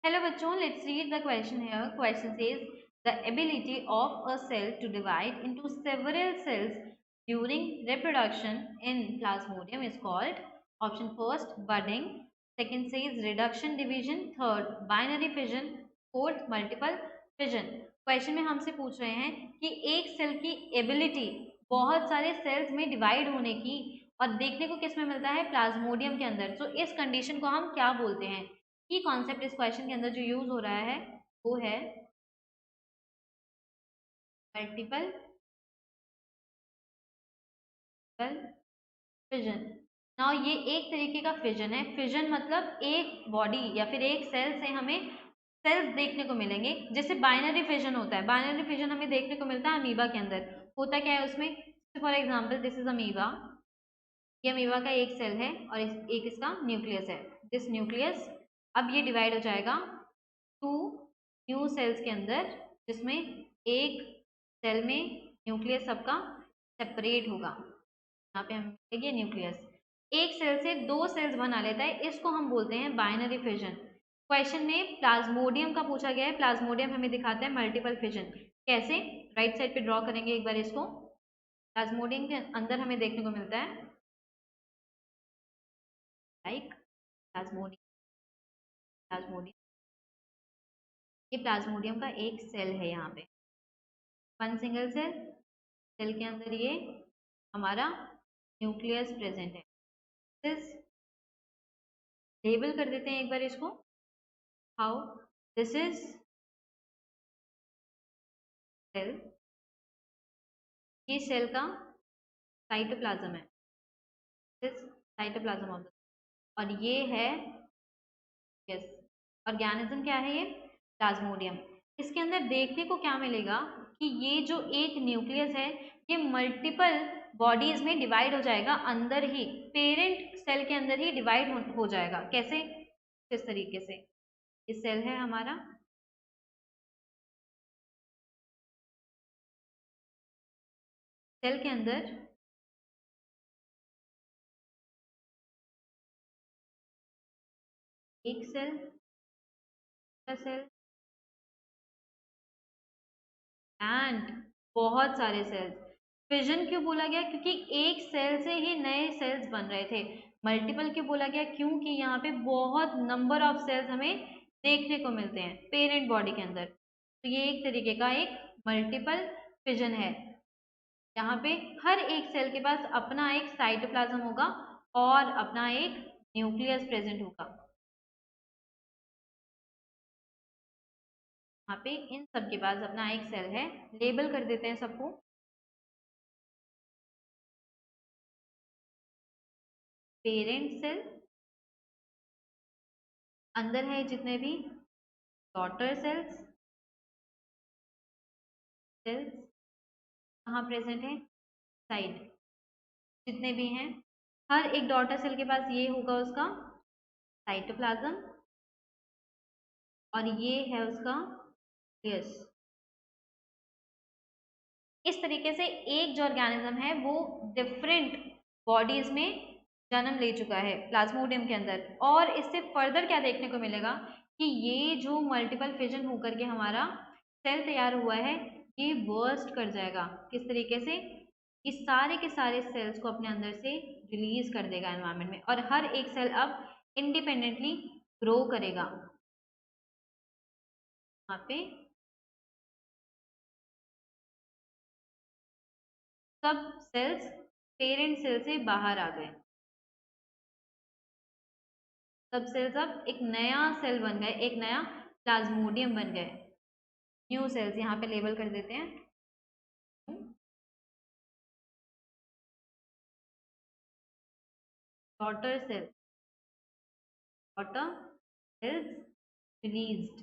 Hello बच्चों, let's read the question here. Question says the ability of a cell to divide into several cells during reproduction in plasmodium is called option first budding, second says reduction division, third binary fission, fourth multiple fission. Question में हमसे पूछ रहे हैं कि एक cell की ability बहुत सारे सेल्स में डिवाइड होने की और देखने को किस में मिलता है, प्लाज्मोडियम के अंदर। तो इस कंडीशन को हम क्या बोलते हैं? की कॉन्सेप्ट इस क्वेश्चन के अंदर जो यूज हो रहा है वो है मल्टीपल फिजन। नाउ ये एक तरीके का फिजन है। फिजन मतलब एक बॉडी या फिर एक सेल से हमें सेल्स देखने को मिलेंगे। जैसे बाइनरी फिजन होता है, बाइनरी फिजन हमें देखने को मिलता है अमीबा के अंदर। होता क्या है उसमें, for example this is amoeba, ये अमीबा का एक सेल है और एक इसका न्यूक्लियस है। दिस न्यूक्लियस अब ये डिवाइड हो जाएगा टू न्यू सेल्स के अंदर, जिसमें एक सेल में न्यूक्लियस सबका सेपरेट होगा। यहाँ पे हम देखिए न्यूक्लियस एक सेल से दो सेल्स बना लेता है, इसको हम बोलते हैं बाइनरी फिजन। क्वेश्चन में प्लाज्मोडियम का पूछा गया है, प्लाज्मोडियम हमें दिखाता है मल्टीपल फिजन। कैसे? राइट साइड पे ड्रॉ करेंगे एक बार इसको। प्लाज्मोडियम के अंदर हमें देखने को मिलता है लाइक प्लाज्मोडियम, प्लाज्मोडियम, ये प्लाज्मोडियम का एक सेल है। यहाँ पे वन सिंगल सेल, सेल के अंदर ये हमारा न्यूक्लियस प्रेजेंट है। दिस लेबल कर देते हैं एक बार इसको। हाउ? दिस इज सेल, ये सेल का साइटोप्लाज्म है। दिस साइटोप्लाज्म ऑफ द, और ये है यस ऑर्गेनिज्म। क्या है ये? प्लाज्मोडियम। इसके अंदर देखने को क्या मिलेगा कि ये जो एक न्यूक्लियस है ये मल्टीपल बॉडीज में डिवाइड हो जाएगा, अंदर ही पेरेंट सेल के अंदर ही डिवाइड हो जाएगा। कैसे? किस तरीके से? ये सेल है हमारा, सेल के अंदर एक सेल, सेल एंड बहुत सारे सेल्स। फिजन क्यों बोला गया? क्योंकि एक सेल से ही नए सेल्स बन रहे थे। मल्टीपल क्यों बोला गया? क्योंकि यहाँ पे बहुत नंबर ऑफ सेल्स हमें देखने को मिलते हैं पेरेंट बॉडी के अंदर। तो ये एक तरीके का एक मल्टीपल फिजन है। यहाँ पे हर एक सेल के पास अपना एक साइटोप्लाज्म होगा और अपना एक न्यूक्लियस प्रेजेंट होगा। यहाँ पे इन सब के पास अपना एक सेल है। लेबल कर देते हैं सबको। पेरेंट सेल, अंदर है जितने भी डॉटर सेल्स, सेल्स कहाँ प्रेजेंट है? साइड, जितने भी हैं हर एक डॉटर सेल के पास ये होगा उसका साइटोप्लाज्म और ये है उसका न्यूक्लियस। इस तरीके से एक जो ऑर्गेनिज्म है वो डिफरेंट बॉडीज में जन्म ले चुका है प्लाज्मोडियम के अंदर। और इससे फर्दर क्या देखने को मिलेगा कि ये जो मल्टीपल फिजन होकर के हमारा सेल तैयार हुआ है ये बर्स्ट कर जाएगा। किस तरीके से? इस सारे के सारे सेल्स को अपने अंदर से रिलीज कर देगा एनवायरनमेंट में, और हर एक सेल अब इंडिपेंडेंटली ग्रो करेगा। यहाँ पे सब सेल्स पेरेंट सेल से बाहर आ गए, सब सेल्स अब एक नया सेल बन गए, एक नया प्लाज्मोडियम बन गए, न्यू सेल्स। यहाँ पे लेबल कर देते हैं daughter cell, daughter cells released.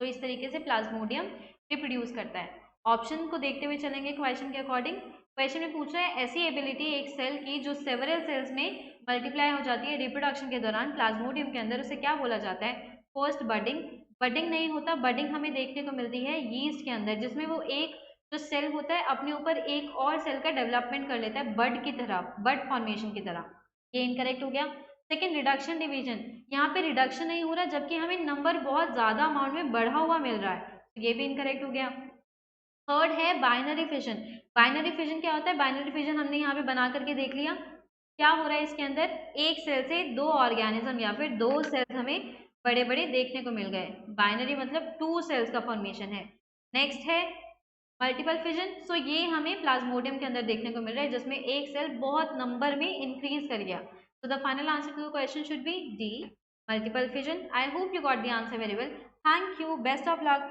तो इस तरीके से प्लाज्मोडियम रिप्रोड्यूस करता है। ऑप्शन को देखते हुए चलेंगे क्वेश्चन के अकॉर्डिंग। क्वेश्चन में पूछ रहा है ऐसी एबिलिटी एक सेल की जो सेवरल सेल्स में मल्टीप्लाई हो जाती है रिप्रोडक्शन के दौरान प्लाज्मोडियम के अंदर, उसे क्या बोला जाता है? First budding. बडिंग नहीं होता, बडिंग हमें देखने को मिलती है यीस्ट के अंदर, जिसमें वो एक जो सेल होता है अपने ऊपर एक और सेल का डेवलपमेंट कर लेता है बड की तरह, बड फॉर्मेशन की तरह। ये इनकरेक्ट हो गया। सेकेंड रिडक्शन डिवीजन, यहाँ पे रिडक्शन नहीं हो रहा जबकि हमें नंबर बहुत ज्यादा अमाउंट में बढ़ा हुआ मिल रहा है, तो ये भी इनकरेक्ट हो गया। थर्ड है बाइनरी फिजन। बाइनरी फिजन क्या होता है? बाइनरी फिजन हमने यहाँ पे बना करके देख लिया। क्या हो रहा है इसके अंदर? एक सेल से दो ऑर्गेनिज्म या फिर दो सेल्स हमें बड़े बड़े देखने को मिल गए। बाइनरी मतलब टू सेल्स का फॉर्मेशन है। नेक्स्ट है मल्टीपल फिजन। सो ये हमें प्लाज्मोडियम के अंदर देखने को मिल रहा है जिसमें एक सेल बहुत नंबर में इंक्रीज कर गया। So the final answer to the question should be D, multiple fission. I hope you got the answer very well. Thank you. Best of luck.